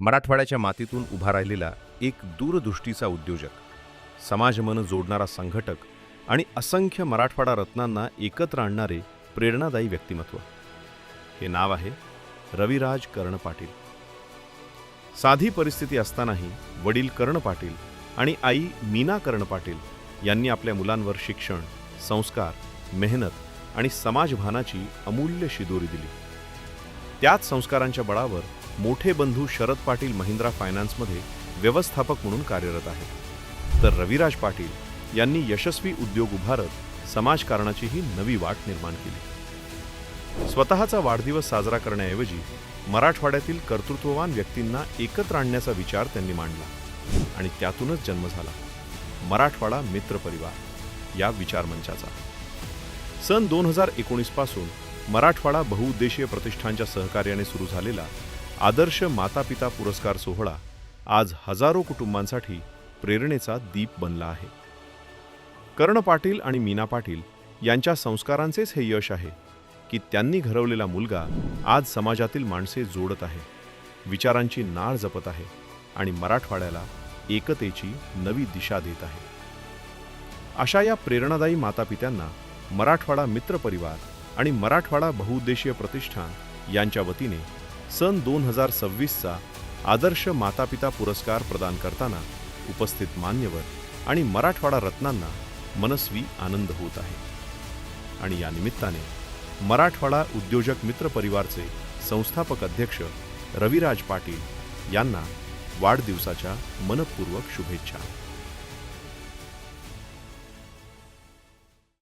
मराठवाड्याच्या मातीतून उभा राहिलेला एक दूरदृष्टीचा उद्योजक, समाजमन जोडणारा संघटक आणि असंख्य मराठवाडा रत्नांना एकत्र आणणारे प्रेरणादायी व्यक्तिमत्व. हे नाव आहे रविराज कर्ण पाटील. साधी परिस्थिती असतानाही वडील कर्ण पाटील आणि आई मीना कर्ण पाटील यांनी आपल्या मुलांवर शिक्षण, संस्कार, मेहनत आणि समाजभानाची अमूल्य शिदोरी दिली. त्याच संस्कारांच्या बळावर मोठे बंधू शरद पाटील महिंद्रा फायनान्समध्ये व्यवस्थापक म्हणून कार्यरत आहेत. तर रविराज पाटील यांनी यशस्वी उद्योग उभारत समाजकारणाचीही नवी वाट निर्माण केली. स्वतःचा वाढदिवस साजरा करण्याऐवजी मराठवाड्यातील कर्तृत्ववान व्यक्तींना एकत्र आणण्याचा विचार त्यांनी मांडला आणि त्यातूनच जन्म झाला मराठवाडा मित्र परिवार या विचारमंचाचा. सन 2019 पासून मराठवाडा बहुउद्देशीय प्रतिष्ठानच्या सहकार्याने सुरू झालेला आदर्श मातापिता पुरस्कार सोहळा आज हजारो कुटुंबांसाठी प्रेरणेचा दीप बनला आहे. कर्ण पाटील आणि मीना पाटील यांच्या संस्कारांचेच हे यश आहे की त्यांनी घडवलेला मुलगा आज समाजातील माणसे जोडत आहे, विचारांची नाळ जपत आहे आणि मराठवाड्याला एकतेची नवी दिशा देत आहे. अशा या प्रेरणादायी मातापित्यांना मराठवाडा मित्र परिवार आणि मराठवाडा बहुउद्देशीय प्रतिष्ठान यांच्या वतीने सन 2026चा आदर्श मातापिता पुरस्कार प्रदान करताना उपस्थित मान्यवर आणि मराठवाडा रत्नांना मनस्वी आनंद होत आहे. आणि या निमित्ताने मराठवाडा उद्योजक मित्र परिवारचे संस्थापक अध्यक्ष रविराज पाटील यांना वाढदिवसाच्या मनपूर्वक शुभेच्छा.